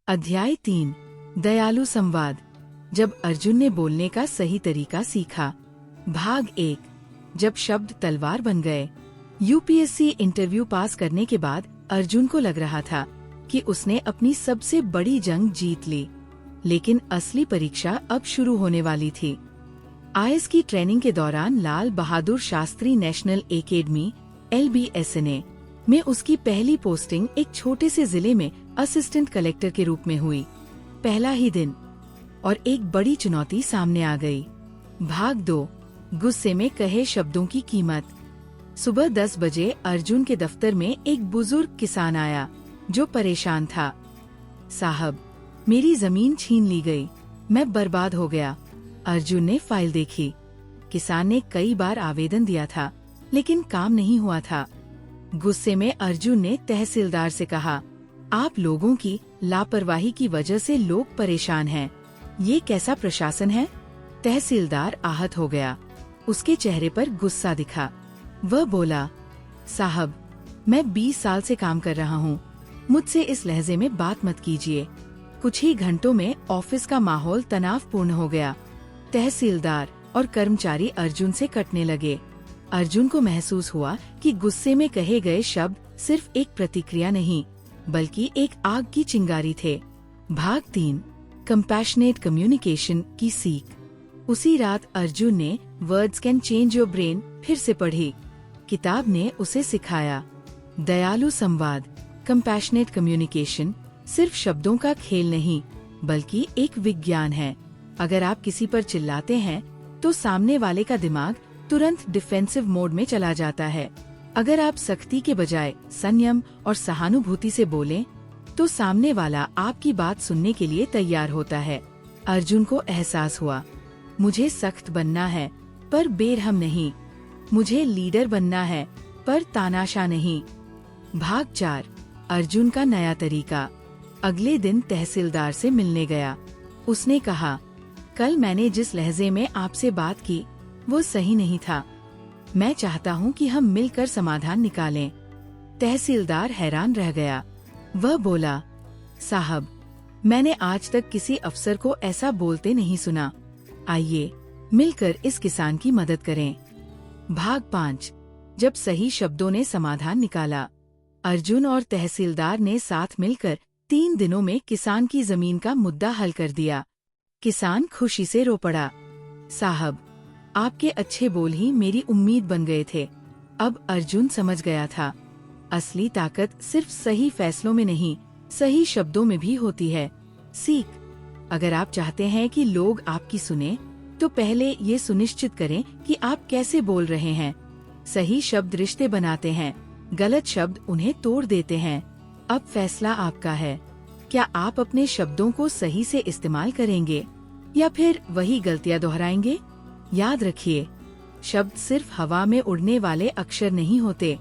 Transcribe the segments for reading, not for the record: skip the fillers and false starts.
अध्याय 3 दयालु संवाद। जब अर्जुन ने बोलने का सही तरीका सीखा। भाग 1। जब शब्द तलवार बन गए। यूपीएससी इंटरव्यू पास करने के बाद अर्जुन को लग रहा था कि उसने अपनी सबसे बड़ी जंग जीत ली, लेकिन असली परीक्षा अब शुरू होने वाली थी। आईएएस की ट्रेनिंग के दौरान Lal Bahadur Shastri national academy LBSNA में उसकी पहली पोस्टिंग एक छोटे से जिले में असिस्टेंट कलेक्टर के रूप में हुई। पहला ही दिन और एक बड़ी चुनौती सामने आ गई। भाग 2 गुस्से में कहे शब्दों की कीमत। सुबह 10 बजे अर्जुन के दफ्तर में एक बुजुर्ग किसान आया जो परेशान था। साहब, मेरी जमीन छीन ली गई, मैं बर्बाद हो गया। अर्जुन ने फाइल देखी। किसान ने कई बार आवेदन दिया था, लेकिन काम नहीं हुआ था। गुस्से में अर्जुन ने तहसीलदार से कहा, आप लोगों की लापरवाही की वजह से लोग परेशान हैं। ये कैसा प्रशासन है? तहसीलदार आहत हो गया। उसके चेहरे पर गुस्सा दिखा। वह बोला, साहब, मैं 20 साल से काम कर रहा हूँ, मुझसे इस लहजे में बात मत कीजिए। कुछ ही घंटों में ऑफिस का माहौल तनावपूर्ण हो गया। तहसीलदार और कर्मचारी अर्जुन से कटने लगे। अर्जुन को महसूस हुआ कि गुस्से में कहे गए शब्द सिर्फ एक प्रतिक्रिया नहीं, बल्कि एक आग की चिंगारी थे। भाग 3 कंपैशनेट कम्युनिकेशन की सीख। उसी रात अर्जुन ने words can change your brain फिर से पढ़ी। किताब ने उसे सिखाया, दयालु संवाद, कंपैशनेट कम्युनिकेशन सिर्फ शब्दों का खेल नहीं, बल्कि एक विज्ञान है। अगर आप किसी पर चिल्लाते हैं, तो सामने वाले का दिमाग तुरंत डिफेंसिव मोड में चला जाता है। अगर आप सख्ती के बजाय संयम और सहानुभूति से बोलें, तो सामने वाला आपकी बात सुनने के लिए तैयार होता है। अर्जुन को एहसास हुआ, मुझे सख्त बनना है पर बेरहम नहीं। मुझे लीडर बनना है पर तानाशाह नहीं। भाग 4 अर्जुन का नया तरीका। अगले दिन तहसीलदार से मिलने गया। उसने कहा, कल मैंने जिस लहजे में आपसे बात की वो सही नहीं था। मैं चाहता हूँ कि हम मिलकर समाधान निकालें। तहसीलदार हैरान रह गया। वह बोला, साहब, मैंने आज तक किसी अफसर को ऐसा बोलते नहीं सुना। आइए मिलकर इस किसान की मदद करें। भाग 5 जब सही शब्दों ने समाधान निकाला। अर्जुन और तहसीलदार ने साथ मिलकर 3 दिनों में किसान की जमीन का मुद्दा हल कर दिया। किसान खुशी से रो पड़ा, साहब, आपके अच्छे बोल ही मेरी उम्मीद बन गए थे। अब अर्जुन समझ गया था, असली ताकत सिर्फ सही फैसलों में नहीं, सही शब्दों में भी होती है। सीख, अगर आप चाहते हैं कि लोग आपकी सुने, तो पहले ये सुनिश्चित करें कि आप कैसे बोल रहे हैं। सही शब्द रिश्ते बनाते हैं, गलत शब्द उन्हें तोड़ देते हैं। अब फैसला आपका है। क्या आप अपने शब्दों को सही से इस्तेमाल करेंगे या फिर वही गलतियां दोहराएंगे? याद रखिए, शब्द सिर्फ हवा में उड़ने वाले अक्षर नहीं होते,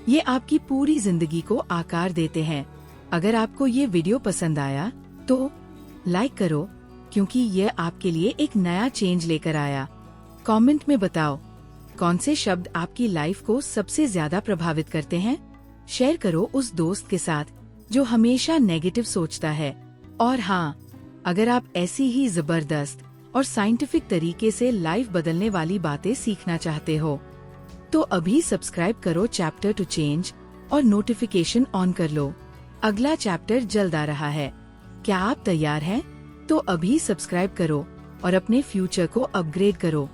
ये आपकी पूरी जिंदगी को आकार देते हैं। अगर आपको ये वीडियो पसंद आया तो लाइक करो, क्योंकि ये आपके लिए एक नया चेंज लेकर आया। कमेंट में बताओ, कौन से शब्द आपकी लाइफ को सबसे ज्यादा प्रभावित करते हैं। शेयर करो उस दोस्त के साथ जो हमेशा नेगेटिव सोचता है। और हाँ, अगर आप ऐसी ही जबरदस्त और साइंटिफिक तरीके से लाइफ बदलने वाली बातें सीखना चाहते हो, तो अभी सब्सक्राइब करो चैप्टर टू चेंज और नोटिफिकेशन ऑन कर लो। अगला चैप्टर जल्द आ रहा है। क्या आप तैयार हैं? तो अभी सब्सक्राइब करो और अपने फ्यूचर को अपग्रेड करो।